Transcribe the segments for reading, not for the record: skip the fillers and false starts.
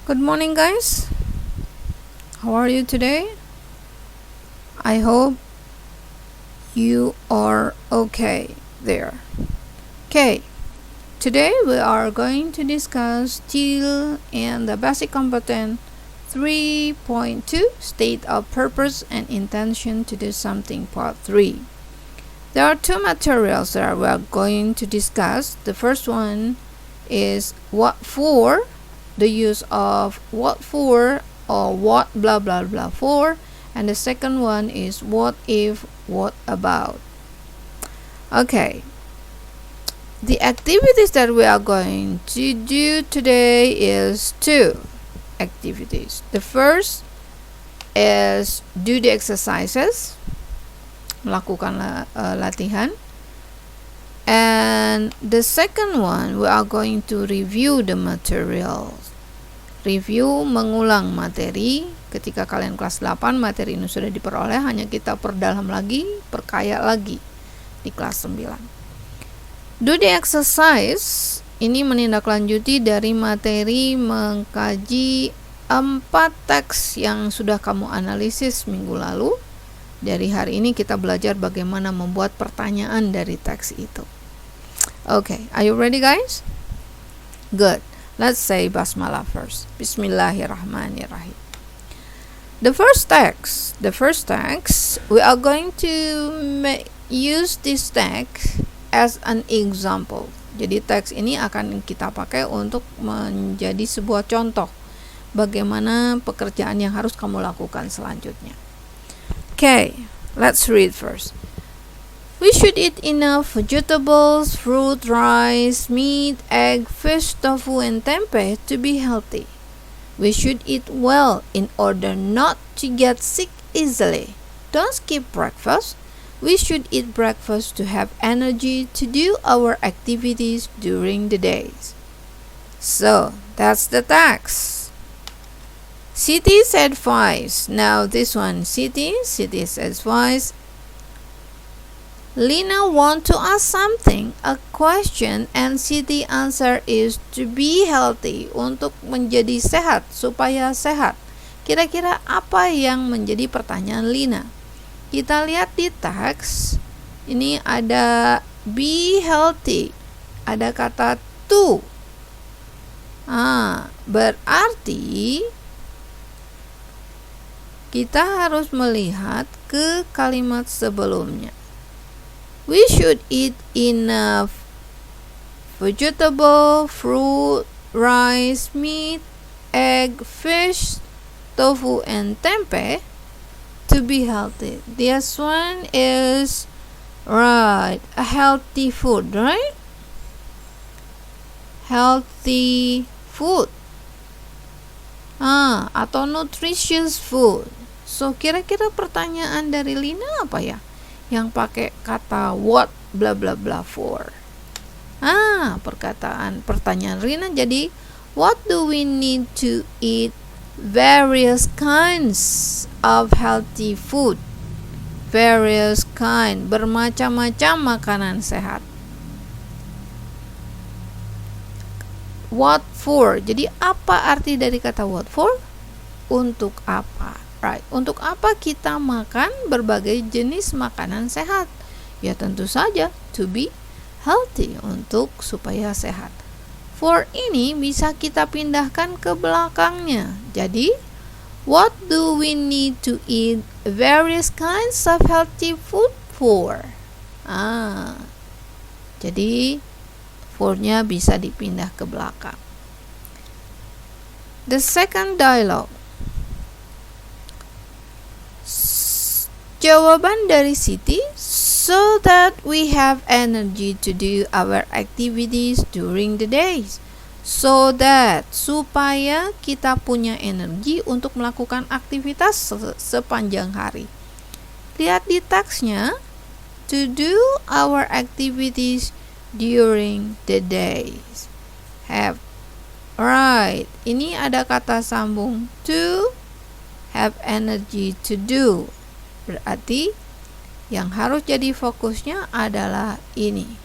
Good morning, guys. How are you today? I hope you are okay there. Okay, today we are going to discuss still in the basic component 3.2 state of purpose and intention to do something part 3. There are two materials that we are going to discuss. The first one is what for, the use of what for or what blah blah blah for, and the second one is what if, what about. Okay, the activities that we are going to do today is two activities. The first is do the exercises, melakukan latihan, and the second one we are going to review the materials. Review, mengulang materi. Ketika kalian kelas 8 materi ini sudah diperoleh, hanya kita perdalam lagi, perkaya lagi di kelas 9. Do the exercise ini menindaklanjuti dari materi mengkaji 4 teks yang sudah kamu analisis minggu lalu. Dari hari ini kita belajar bagaimana membuat pertanyaan dari teks itu. Okay, are you ready, guys? Good. Let's say basmalah first. Bismillahirrahmanirrahim. The first text, we are going to use this text as an example. Jadi teks ini akan kita pakai untuk menjadi sebuah contoh bagaimana pekerjaan yang harus kamu lakukan selanjutnya. Okay, let's read first. We should eat enough vegetables, fruit, rice, meat, egg, fish, tofu, and tempeh to be healthy. We should eat well in order not to get sick easily. Don't skip breakfast. We should eat breakfast to have energy to do our activities during the days. So, that's the text. Siti's advice. Now this one, Siti's advice. Lina want to ask something, a question, and Siti answer is to be healthy, untuk menjadi sehat, supaya sehat. Kira-kira apa yang menjadi pertanyaan Lina? Kita lihat di teks, ini ada be healthy, ada kata to. Berarti kita harus melihat ke kalimat sebelumnya. We should eat enough vegetable, fruit, rice, meat, egg, fish, tofu, and tempeh to be healthy. This one is right, a healthy food, right? Healthy food. Atau nutritious food. So kira-kira pertanyaan dari Lina apa ya? Yang pakai kata what bla bla bla for. Pertanyaan Rina jadi what do we need to eat various kinds of healthy food. Various kind, bermacam-macam makanan sehat. What for? Jadi apa arti dari kata what for? Untuk apa? Right. Untuk apa kita makan berbagai jenis makanan sehat? Ya tentu saja to be healthy, untuk supaya sehat. For ini bisa kita pindahkan ke belakangnya. Jadi what do we need to eat various kinds of healthy food for? Jadi for-nya bisa dipindah ke belakang. The second dialogue. Jawaban dari Siti, so that we have energy to do our activities during the days. So that, supaya kita punya energi untuk melakukan aktivitas sepanjang hari. Lihat di teksnya, to do our activities during the days. Have. Right, ini ada kata sambung to, have energy to do. Berarti yang harus jadi fokusnya adalah ini,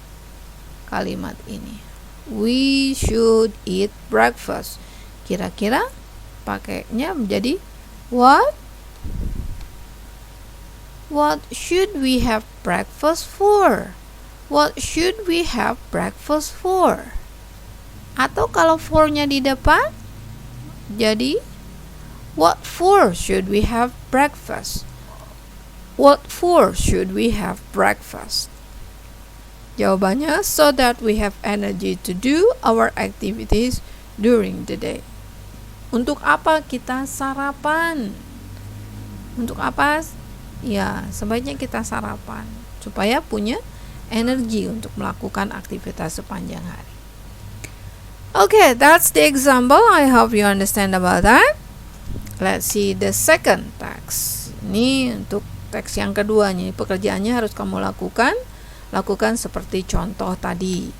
kalimat ini. We should eat breakfast. Kira-kira pakainya menjadi What should we have breakfast for? What should we have breakfast for? Atau kalau for-nya di depan, jadi what for should we have breakfast? What for should we have breakfast? Jawabannya, so that we have energy to do our activities during the day. Untuk apa kita sarapan? Untuk apa? Ya, sebaiknya kita sarapan supaya punya energi untuk melakukan aktivitas sepanjang hari. Okay, that's the example. I hope you understand about that. Let's see the second text. Ini untuk teks yang kedua nih. Pekerjaannya harus kamu lakukan seperti contoh tadi.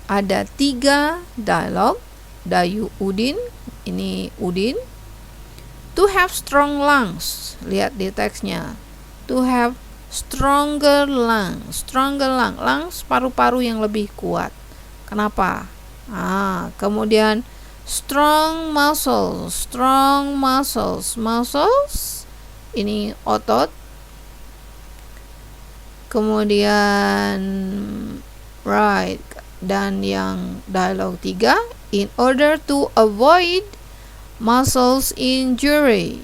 Ada 3 dialog. Dayu Udin, ini Udin. To have strong lungs. Lihat di teksnya. To have stronger lungs. Stronger lungs, paru-paru yang lebih kuat. Kenapa? Kemudian strong muscles. Strong muscles. Muscles, ini otot. Kemudian right. Dan yang dialog 3, in order to avoid muscles injury.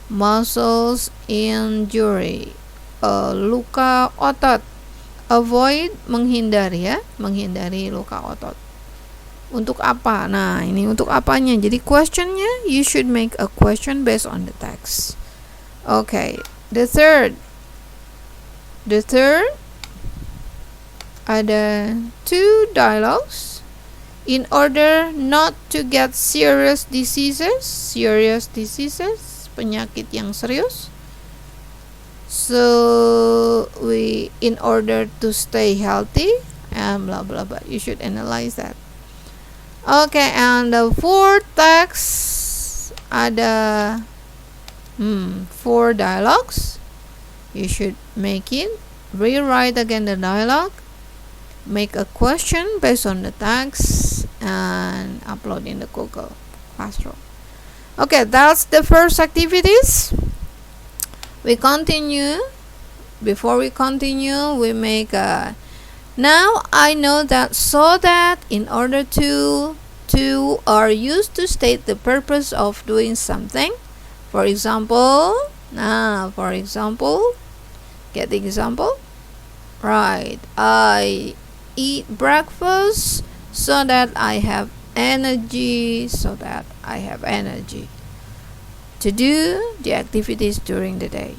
Muscles injury. Luka otot. Avoid, menghindari ya. Menghindari luka otot. Untuk apa? Nah, ini untuk apanya? Jadi questionnya, you should make a question based on the text. Okay. The third, ada 2 dialogues. In order not to get serious diseases, penyakit yang serius. So in order to stay healthy, and blah blah blah. You should analyze that. Okay, and the fourth text ada 4 dialogues. You should make it. Rewrite again the dialogue. Make a question based on the text and upload in the Google Classroom. Okay, that's the first activities. We continue. Before we continue, we make a. Now I know that, so that, in order to are used to state the purpose of doing something. For example, get the example. Right. I eat breakfast so that I have energy, to do the activities during the day.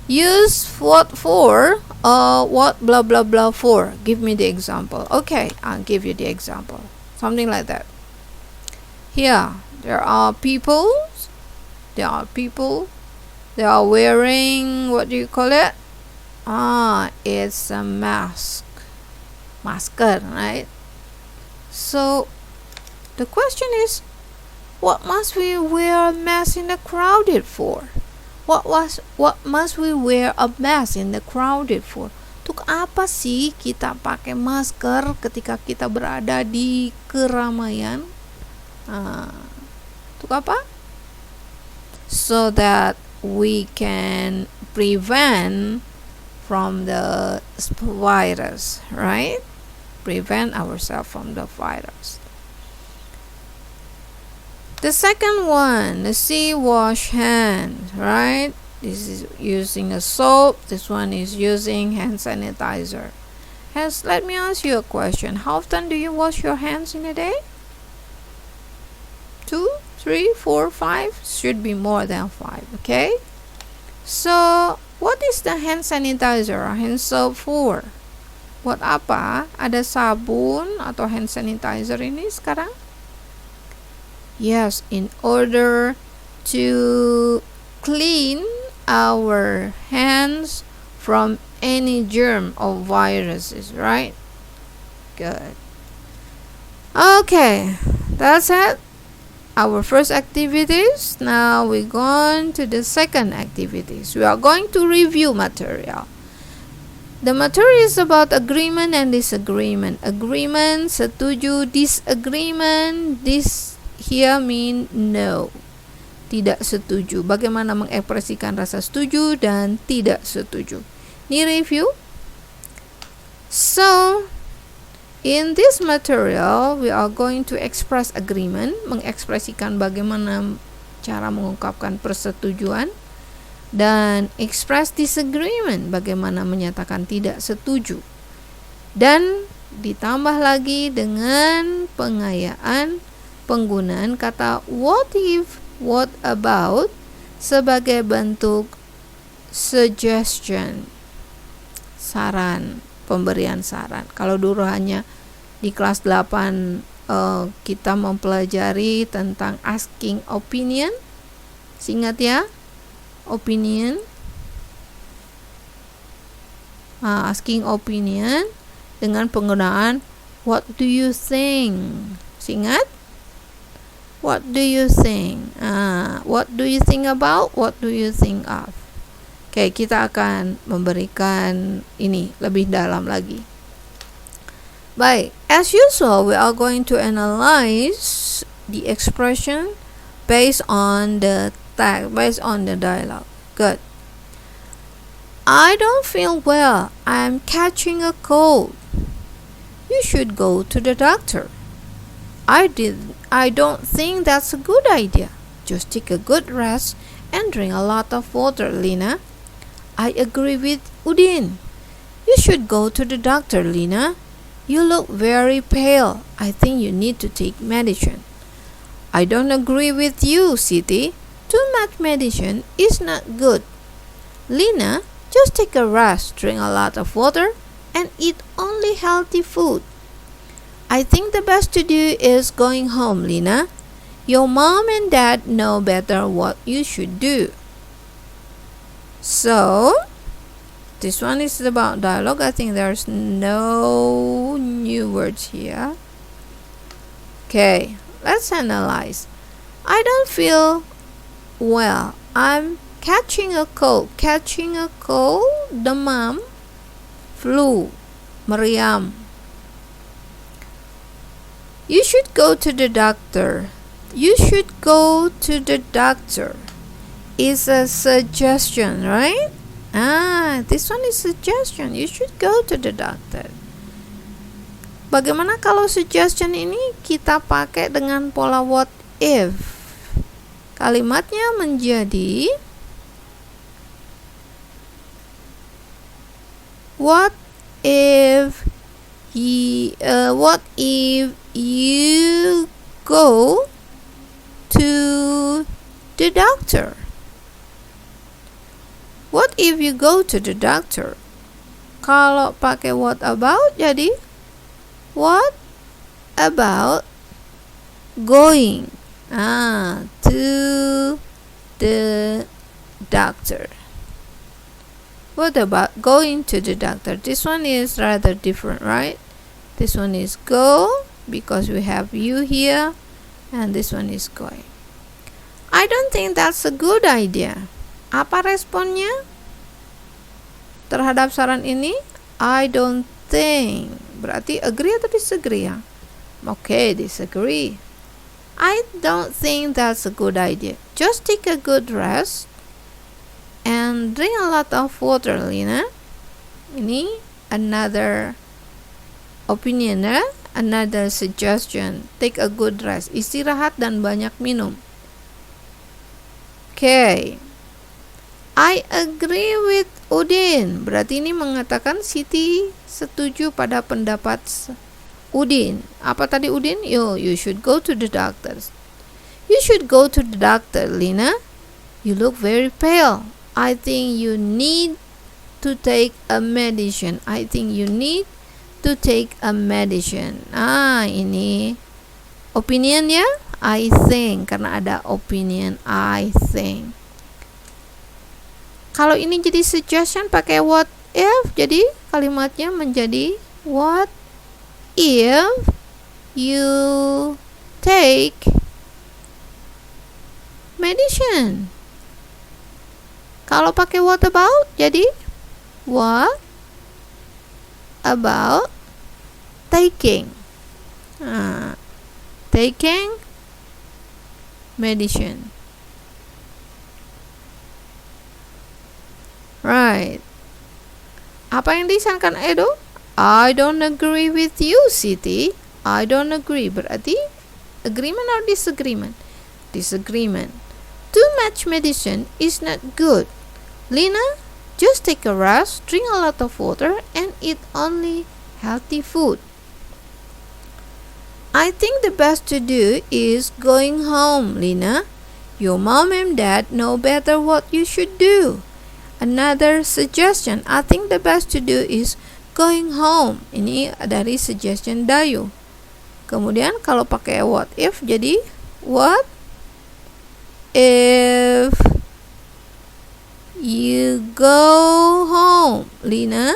Use what for, what blah blah blah for. Give me the example. Okay, I'll give you the example. Something like that. Here, there are people. They are wearing, what do you call it? It's a masker, right? So the question is, what must we wear a mask in the crowded for? What must we wear a mask in the crowded for? Untuk apa sih kita pakai masker ketika kita berada di keramaian? Untuk apa? So that we can prevent from the virus, right? Prevent ourselves from the virus. The second one, let's see, wash hands, right? This is using a soap. This one is using hand sanitizer. Let me ask you a question. How often do you wash your hands in a day? 2, 3, 4, 5? Should be more than 5, okay? So, what is the hand sanitizer or hand soap for? Buat apa? Ada sabun atau hand sanitizer ini sekarang? Yes, in order to clean our hands from any germ or viruses, right? Good. Okay, that's it. Our first activities. Now we're going to the second activities. We are going to review material. The material is about agreement and disagreement. Agreement, setuju, disagreement. here mean no. Tidak setuju. Bagaimana mengekspresikan rasa setuju dan tidak setuju. Ini review. So, in this material, we are going to express agreement, mengekspresikan bagaimana cara mengungkapkan persetujuan, dan express disagreement, bagaimana menyatakan tidak setuju. Dan ditambah lagi dengan pengayaan penggunaan kata what if, what about sebagai bentuk suggestion, saran, pemberian saran. Kalau dulu hanya di kelas 8 kita mempelajari tentang asking opinion, ingat ya, opinion, asking opinion dengan penggunaan what do you think, ingat? What do you think? What do you think about? What do you think of? Oke, kita akan memberikan ini lebih dalam lagi. Baik, as usual, we are going to analyze the expression based on the text, based on the dialogue. Good. I don't feel well. I'm catching a cold. You should go to the doctor. I don't think that's a good idea. Just take a good rest and drink a lot of water, Lina. I agree with Udin. You should go to the doctor, Lina. You look very pale. I think you need to take medicine. I don't agree with you, Siti. Too much medicine is not good. Lina, just take a rest, drink a lot of water, and eat only healthy food. I think the best to do is going home, Lina. Your mom and dad know better what you should do. So, this one is about dialogue. I think there's no new words here. Okay, let's analyze. I don't feel well. I'm catching a cold. Catching a cold, demam, flu, meriam. You should go to the doctor. You should go to the doctor. Is a suggestion, right? This one is suggestion. You should go to the doctor. Bagaimana kalau suggestion ini kita pakai dengan pola what if? Kalimatnya menjadi what if you go to the doctor? What if you go to the doctor? Kalau pakai what about jadi what about going to the doctor? What about going to the doctor? This one is rather different, right? This one is go because we have you here, and this one is going. I don't think that's a good idea. Apa responnya terhadap saran ini? I don't think. Berarti agree atau disagree ya? Okay, disagree. I don't think that's a good idea. Just take a good rest and drink a lot of water, Lina. Ini another opinion, another suggestion. Take a good rest. Istirahat dan banyak minum. Okay. I agree with Udin. Berarti ini mengatakan Siti setuju pada pendapat Udin. Apa tadi Udin? You should go to the doctor. You should go to the doctor, Lina. You look very pale. I think you need to take a medicine. I think you need to take a medicine. Ini opinion ya. I think, karena ada opinion I think. Kalau ini jadi suggestion pakai what if, jadi kalimatnya menjadi what if you take medicine. Kalau pakai what about, jadi what about taking taking medicine. Right. Apa yang disarankan Edo? I don't agree with you, Siti. I don't agree. Berarti agreement or disagreement? Disagreement. Too much medicine is not good. Lina, just take a rest, drink a lot of water, and eat only healthy food. I think the best to do is going home, Lina. Your mom and dad know better what you should do. Another suggestion, I think the best to do is going home. Ini dari suggestion Dayu. Kemudian kalau pakai what if jadi what if you go home, Lina?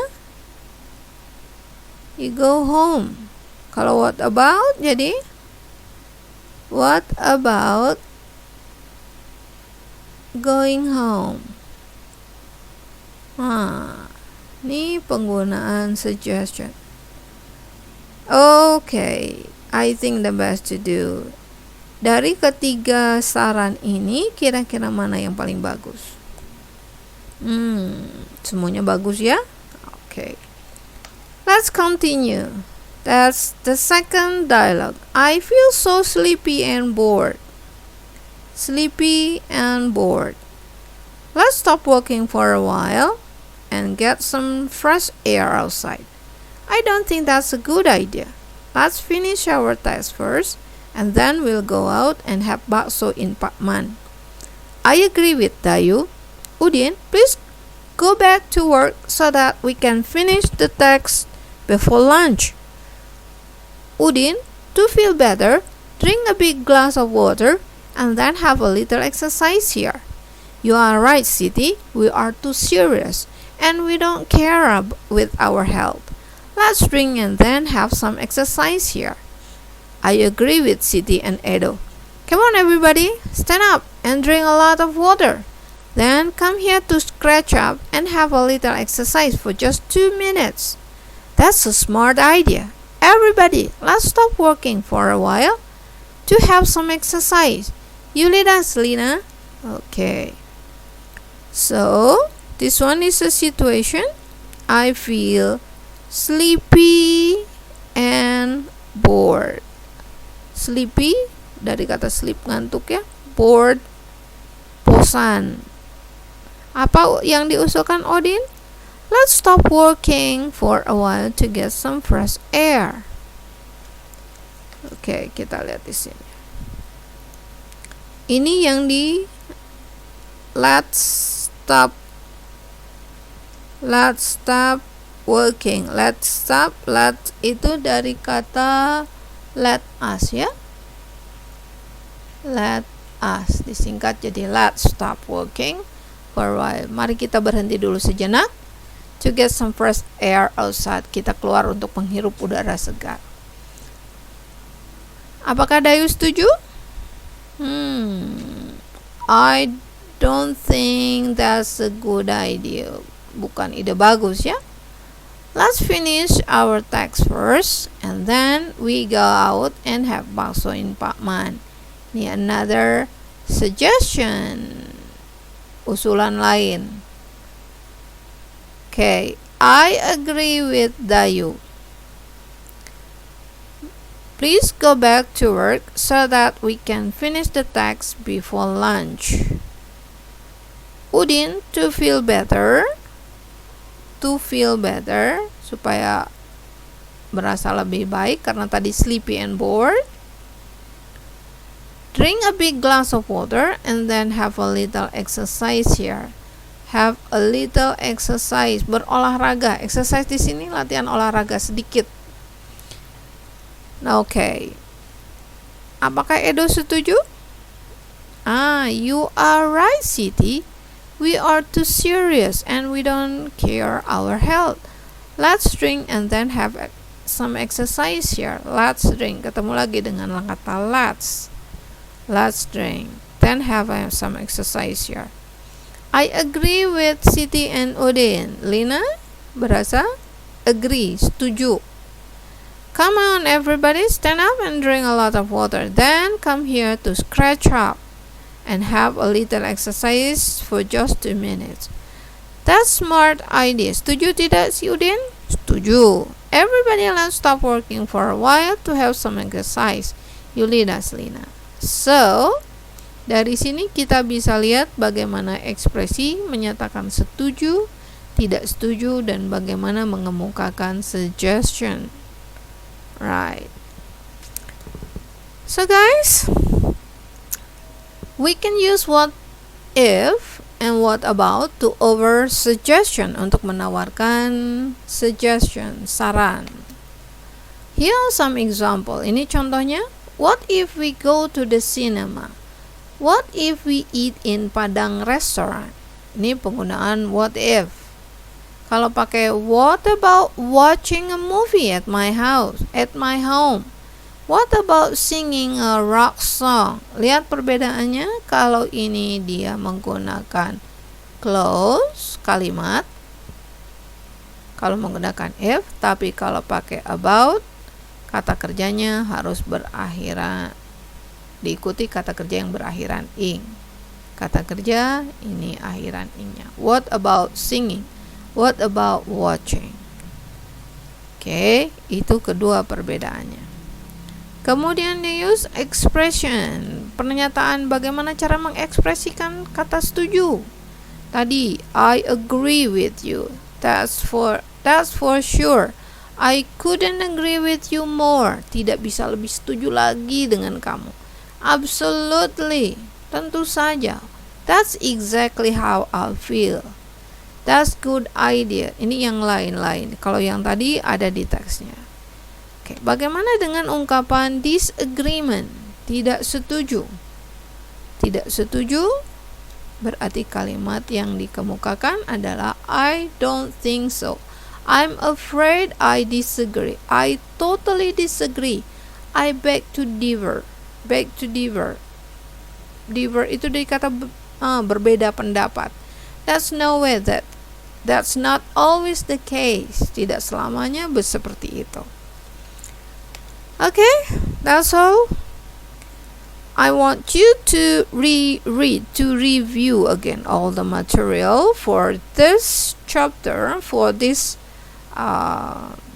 You go home. Kalau what about jadi what about going home? Ini penggunaan suggestion. Okay, I think the best to do. Dari ketiga saran ini, kira-kira mana yang paling bagus? Semuanya bagus ya? Okay. Let's continue. That's the second dialogue. I feel so sleepy and bored. Sleepy and bored. Let's stop walking for a while and get some fresh air outside. I don't think that's a good idea. Let's finish our test first, and then we'll go out and have bakso in Pak Man. I agree with Dayu. Udin, please go back to work so that we can finish the text before lunch. Udin, to feel better, drink a big glass of water and then have a little exercise here. You are right, Siti. We are too serious and we don't care with our health. Let's drink and then have some exercise here. I agree with Siti and Edo. Come on everybody, stand up and drink a lot of water. Then come here to scratch up and have a little exercise for just 2 minutes. That's a smart idea. Everybody, let's stop working for a while to have some exercise. You lead us, Lina. Okay. So, this one is a situation. I feel sleepy and bored. Sleepy dari kata sleep ngantuk ya. Bored bosan. Apa yang diusulkan Odin? Let's stop working for a while to get some fresh air. Oke, kita lihat di sini. Ini yang di let's stop working. Let's stop. Let itu dari kata let us ya. Let us disingkat jadi let's stop working for a while. Mari kita berhenti dulu sejenak to get some fresh air outside. Kita keluar untuk menghirup udara segar. Apakah Dayu setuju? I don't think that's a good idea. Bukan ide bagus ya. Let's finish our text first and then we go out and have bakso in Pak Man. Ini another suggestion. Usulan lain. Okay, I agree with Dayu. Please go back to work so that we can finish the text before lunch. Udin, to feel better, supaya merasa lebih baik karena tadi sleepy and bored. Drink a big glass of water and then have a little exercise here. Have a little exercise, berolahraga. Exercise di sini latihan olahraga sedikit. Okay. Apakah Edo setuju? You are right, Siti. We are too serious and we don't care our health. Let's drink and then have some exercise here. Let's drink. Ketemu lagi dengan kata let's. Let's drink. Then have some exercise here. I agree with Siti and Udin. Lina berasa agree, setuju. Come on everybody, stand up and drink a lot of water. Then come here to scratch up and have a little exercise for just 2 minutes. That's smart idea. Setuju tidak si Udin? Setuju. Everybody let's stop working for a while to have some exercise. You lead us, Lina. So, dari sini kita bisa lihat bagaimana ekspresi menyatakan setuju, tidak setuju, dan bagaimana mengemukakan suggestion. Right. So guys, we can use what if and what about to over suggestion untuk menawarkan suggestion, saran. Here are some example. Ini contohnya. What if we go to the cinema? What if we eat in Padang restaurant? Ini penggunaan what if. Kalau pakai what about watching a movie at my house, at my home? What about singing a rock song? Lihat perbedaannya. Kalau ini dia menggunakan close kalimat, kalau menggunakan if, tapi kalau pakai about, kata kerjanya harus berakhiran, diikuti kata kerja yang berakhiran ing. Kata kerja ini akhiran ingnya. What about singing? What about watching? Oke, itu kedua perbedaannya. Kemudian they use expression, pernyataan bagaimana cara mengekspresikan kata setuju. Tadi, I agree with you. That's for sure. I couldn't agree with you more. Tidak bisa lebih setuju lagi dengan kamu. Absolutely. Tentu saja. That's exactly how I feel. That's good idea. Ini yang lain-lain. Kalau yang tadi ada di teksnya. Oke, bagaimana dengan ungkapan disagreement? Tidak setuju. Tidak setuju berarti kalimat yang dikemukakan adalah I don't think so. I'm afraid I disagree. I totally disagree. I beg to differ. Beg to differ. Differ itu dari kata berbeda pendapat. That's not always the case. Tidak selamanya seperti itu. Okay, that's all. I want you to review again all the material for this chapter, for this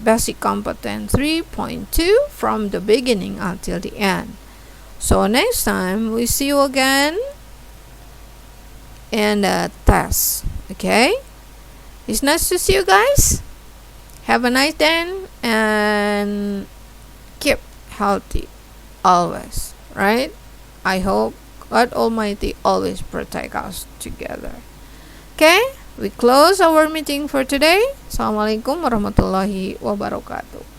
basic competence 3.2 from the beginning until the end. So next time we see you again in the test. Okay, it's nice to see you guys. Have a nice day and keep healthy always, right? I hope God Almighty always protect us together. Okay, we close our meeting for today. Assalamualaikum warahmatullahi wabarakatuh.